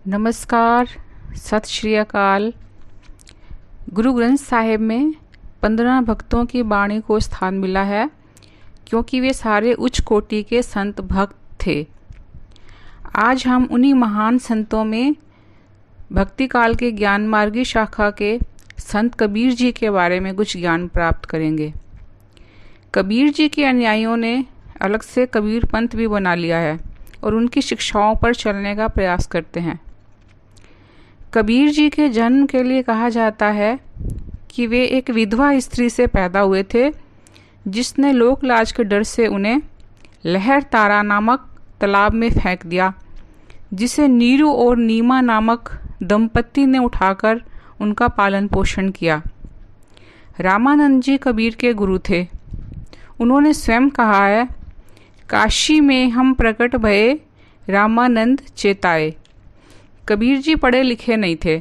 नमस्कार, सत श्री अकाल। गुरु ग्रंथ साहिब में 15 भक्तों की वाणी को स्थान मिला है क्योंकि वे सारे उच्च कोटि के संत भक्त थे। आज हम उन्हीं महान संतों में भक्ति काल के ज्ञान मार्गी शाखा के संत कबीर जी के बारे में कुछ ज्ञान प्राप्त करेंगे। कबीर जी के अनुयायियों ने अलग से कबीर पंथ भी बना लिया है और उनकी शिक्षाओं पर चलने का प्रयास करते हैं। कबीर जी के जन्म के लिए कहा जाता है कि वे एक विधवा स्त्री से पैदा हुए थे जिसने लोक लाज के डर से उन्हें लहर तारा नामक तालाब में फेंक दिया, जिसे नीरू और नीमा नामक दंपत्ति ने उठाकर उनका पालन पोषण किया। रामानंद जी कबीर के गुरु थे। उन्होंने स्वयं कहा है, काशी में हम प्रकट भये रामानंद चेताए। कबीर जी पढ़े लिखे नहीं थे।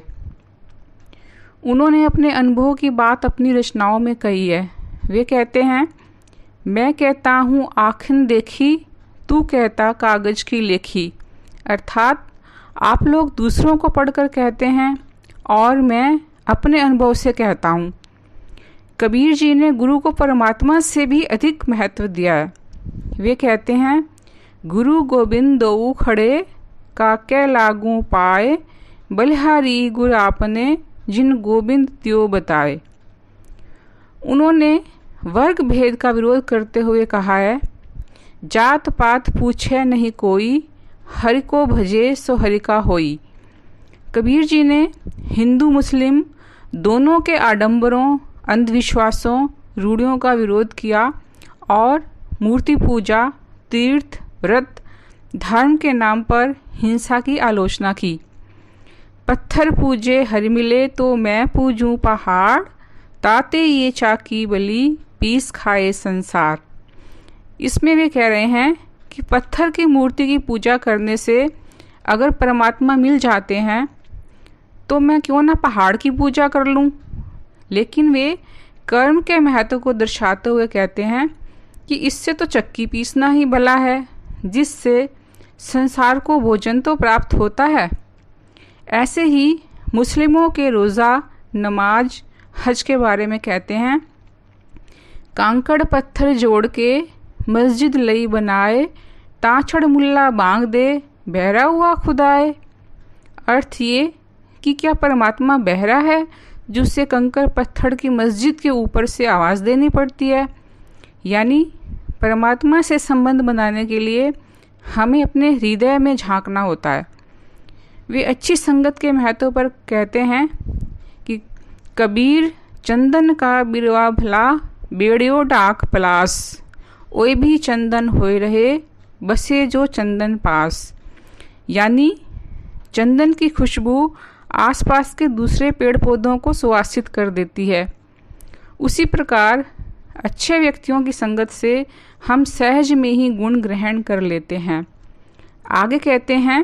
उन्होंने अपने अनुभव की बात अपनी रचनाओं में कही है। वे कहते हैं, मैं कहता हूँ आँखें देखी, तू कहता कागज की लेखी। अर्थात आप लोग दूसरों को पढ़कर कहते हैं और मैं अपने अनुभव से कहता हूँ। कबीर जी ने गुरु को परमात्मा से भी अधिक महत्व दिया है। वे कहते हैं, गुरु गोबिंद दोऊ खड़े, काके लागू पाए, बलिहारी गुर आपने, जिन गोबिंद त्यो बताए। उन्होंने वर्ग भेद का विरोध करते हुए कहा है, जात पात पूछे नहीं कोई, हरि को भजे सो हरि का होई। कबीर जी ने हिंदू मुस्लिम दोनों के आडंबरों, अंधविश्वासों, रूढ़ियों का विरोध किया और मूर्ति पूजा, तीर्थ, व्रत, धर्म के नाम पर हिंसा की आलोचना की। पत्थर पूजे हरि मिले तो मैं पूजूं पहाड़, ताते ये चाकी बली पीस खाए संसार। इसमें वे कह रहे हैं कि पत्थर की मूर्ति की पूजा करने से अगर परमात्मा मिल जाते हैं तो मैं क्यों ना पहाड़ की पूजा कर लूं। लेकिन वे कर्म के महत्व को दर्शाते हुए कहते हैं कि इससे तो चक्की पीसना ही भला है, जिससे संसार को भोजन तो प्राप्त होता है। ऐसे ही मुस्लिमों के रोज़ा, नमाज, हज के बारे में कहते हैं, कांकड़ पत्थर जोड़ के मस्जिद लई बनाए, ताछड़ मुल्ला बांग दे, बहरा हुआ खुदाए। अर्थ ये कि क्या परमात्मा बहरा है जिससे कंकड़ पत्थर की मस्जिद के ऊपर से आवाज़ देनी पड़ती है। यानी परमात्मा से संबंध बनाने के लिए हमें अपने हृदय में झांकना होता है। वे अच्छी संगत के महत्व पर कहते हैं कि कबीर चंदन का बिरवा भला, बेड़ियो डाक पलास, ओए भी चंदन होए रहे, बसे जो चंदन पास। यानी चंदन की खुशबू आसपास के दूसरे पेड़ पौधों को सुवासित कर देती है। उसी प्रकार अच्छे व्यक्तियों की संगत से हम सहज में ही गुण ग्रहण कर लेते हैं। आगे कहते हैं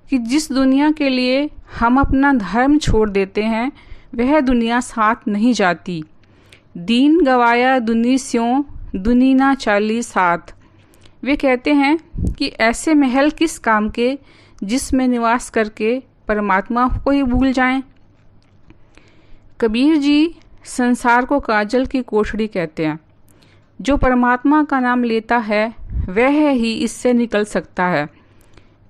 कि जिस दुनिया के लिए हम अपना धर्म छोड़ देते हैं वह दुनिया साथ नहीं जाती। दीन गवाया दुनी स्यों, दुनी ना चाली साथ। वे कहते हैं कि ऐसे महल किस काम के जिसमें निवास करके परमात्मा को ही भूल जाएं। कबीर जी संसार को काजल की कोठड़ी कहते हैं। जो परमात्मा का नाम लेता है वह ही इससे निकल सकता है,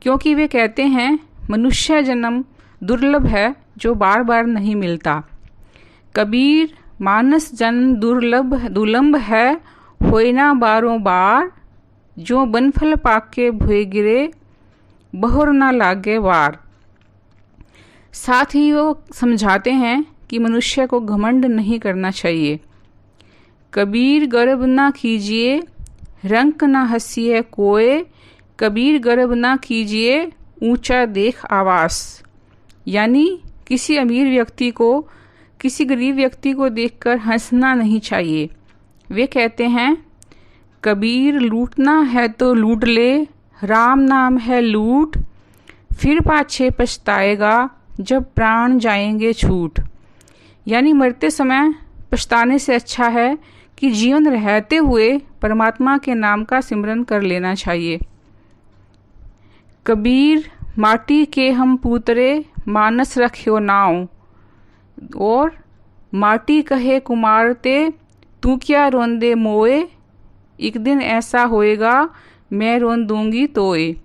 क्योंकि वे कहते हैं मनुष्य जन्म दुर्लभ है जो बार बार नहीं मिलता। कबीर मानस जन्म दुर्लभ है, होए ना बारों बार, जो बनफल पाके भुए गिरे, बहुर ना लागे वार। साथ ही वो समझाते हैं कि मनुष्य को घमंड नहीं करना चाहिए। कबीर गर्व ना कीजिए, रंक ना हंसिए कोय, कबीर गर्व ना कीजिए, ऊंचा देख आवास। यानी किसी अमीर व्यक्ति को किसी गरीब व्यक्ति को देखकर हंसना नहीं चाहिए। वे कहते हैं, कबीर लूटना है तो लूट ले, राम नाम है लूट, फिर पाछे पछताएगा जब प्राण जाएंगे छूट। यानी मरते समय पछताने से अच्छा है कि जीवन रहते हुए परमात्मा के नाम का सिमरन कर लेना चाहिए। कबीर माटी के हम पूतरे मानस रख्यो नाव, और माटी कहे कुमार ते तू क्या रोंदे मोए, एक दिन ऐसा होएगा मैं रोन दूंगी तोए।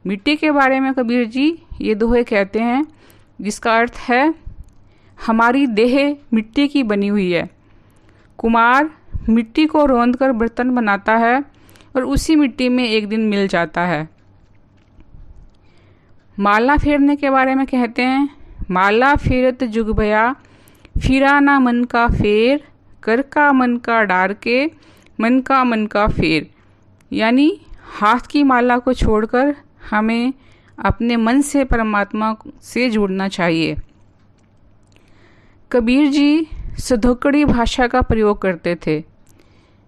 मिट्टी के बारे में कबीर जी ये दोहे कहते हैं, जिसका अर्थ है हमारी देह मिट्टी की बनी हुई है। कुम्हार मिट्टी को रौंद कर बर्तन बनाता है और उसी मिट्टी में एक दिन मिल जाता है। माला फेरने के बारे में कहते हैं, माला फेरत जुग भया, फिरा ना मन का फेर, कर का मन का डार के, मन का फेर। यानी हाथ की माला को छोड़कर हमें अपने मन से परमात्मा से जुड़ना चाहिए। कबीर जी सधोकड़ी भाषा का प्रयोग करते थे,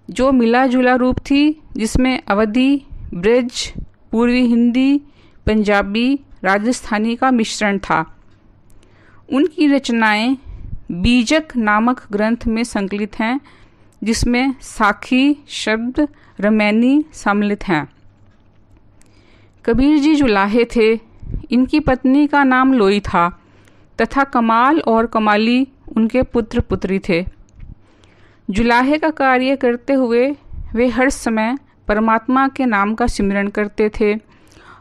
जो मिला जुला रूप थी, जिसमें अवधी, ब्रज, पूर्वी हिंदी, पंजाबी, राजस्थानी का मिश्रण था। उनकी रचनाएं बीजक नामक ग्रंथ में संकलित हैं, जिसमें साखी, शब्द, रमैनी सम्मिलित हैं। कबीर जी जुलाहे थे। इनकी पत्नी का नाम लोई था तथा कमाल और कमाली उनके पुत्र पुत्री थे। जुलाहे का कार्य करते हुए वे हर समय परमात्मा के नाम का सिमरन करते थे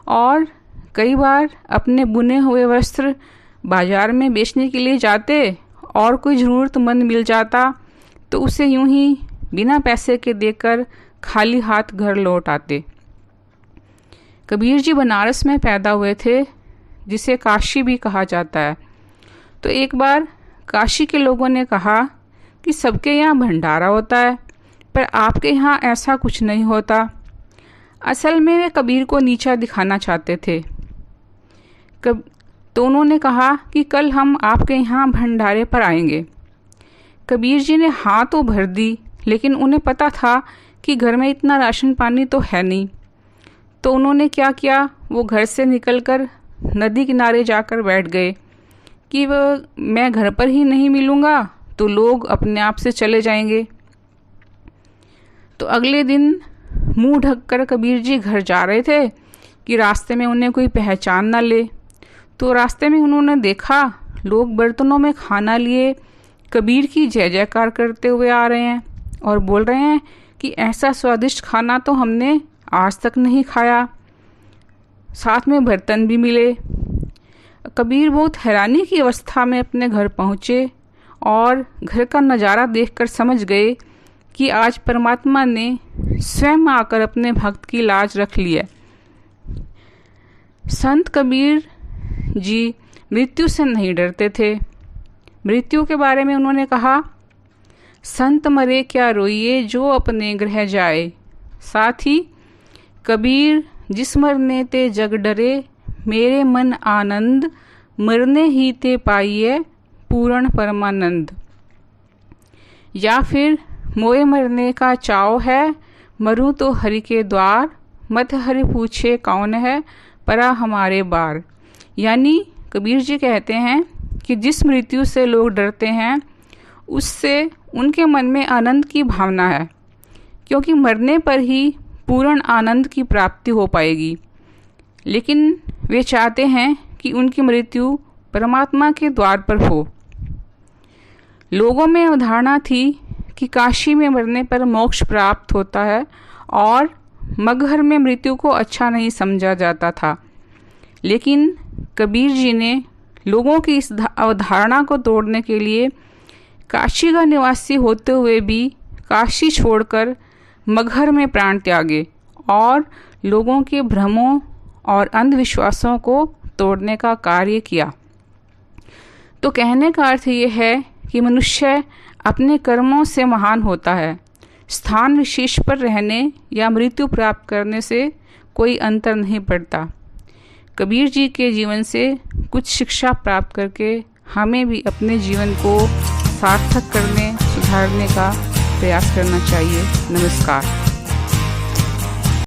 और कई बार अपने बुने हुए वस्त्र बाजार में बेचने के लिए जाते और कोई ज़रूरतमंद मिल जाता तो उसे यूं ही बिना पैसे के देकर खाली हाथ घर लौट आते। कबीर जी बनारस में पैदा हुए थे, जिसे काशी भी कहा जाता है। तो एक बार काशी के लोगों ने कहा कि सबके यहाँ भंडारा होता है, पर आपके यहाँ ऐसा कुछ नहीं होता। असल में वे कबीर को नीचा दिखाना चाहते थे। तो उन्होंने कहा कि कल हम आपके यहाँ भंडारे पर आएंगे। कबीर जी ने हाँ तो भर दी, लेकिन उन्हें पता था कि घर में इतना राशन पानी तो है नहीं। तो उन्होंने क्या किया, वो घर से निकलकर नदी किनारे जाकर बैठ गए कि मैं घर पर ही नहीं मिलूँगा तो लोग अपने आप से चले जाएंगे। तो अगले दिन मुंह ढककर कबीर जी घर जा रहे थे कि रास्ते में उन्हें कोई पहचान ना ले। तो रास्ते में उन्होंने देखा लोग बर्तनों में खाना लिए कबीर की जय जयकार करते हुए आ रहे हैं और बोल रहे हैं कि ऐसा स्वादिष्ट खाना तो हमने आज तक नहीं खाया, साथ में बर्तन भी मिले। कबीर बहुत हैरानी की अवस्था में अपने घर पहुँचे और घर का नज़ारा देखकर समझ गए कि आज परमात्मा ने स्वयं आकर अपने भक्त की लाज रख ली है। संत कबीर जी मृत्यु से नहीं डरते थे। मृत्यु के बारे में उन्होंने कहा, संत मरे क्या रोइए जो अपने गृह जाए, साथ ही कबीर जिस मरने ते जग डरे, मेरे मन आनंद मरने ही ते पाइए पूर्ण परमानंद। या फिर मोए मरने का चाव है, मरूं तो हरि के द्वार, मत हरि पूछे कौन है परा हमारे बार। यानी कबीर जी कहते हैं कि जिस मृत्यु से लोग डरते हैं उससे उनके मन में आनंद की भावना है, क्योंकि मरने पर ही पूर्ण आनंद की प्राप्ति हो पाएगी। लेकिन वे चाहते हैं कि उनकी मृत्यु परमात्मा के द्वार पर हो। लोगों में अवधारणा थी कि काशी में मरने पर मोक्ष प्राप्त होता है और मगहर में मृत्यु को अच्छा नहीं समझा जाता था। लेकिन कबीर जी ने लोगों की इस अवधारणा को तोड़ने के लिए काशी का निवासी होते हुए भी काशी छोड़कर मगहर में प्राण त्यागे और लोगों के भ्रमों और अंधविश्वासों को तोड़ने का कार्य किया। तो कहने का अर्थ ये है कि मनुष्य अपने कर्मों से महान होता है। स्थान विशेष पर रहने या मृत्यु प्राप्त करने से कोई अंतर नहीं पड़ता। कबीर जी के जीवन से कुछ शिक्षा प्राप्त करके हमें भी अपने जीवन को सार्थक करने, सुधारने का प्रयास करना चाहिए। नमस्कार।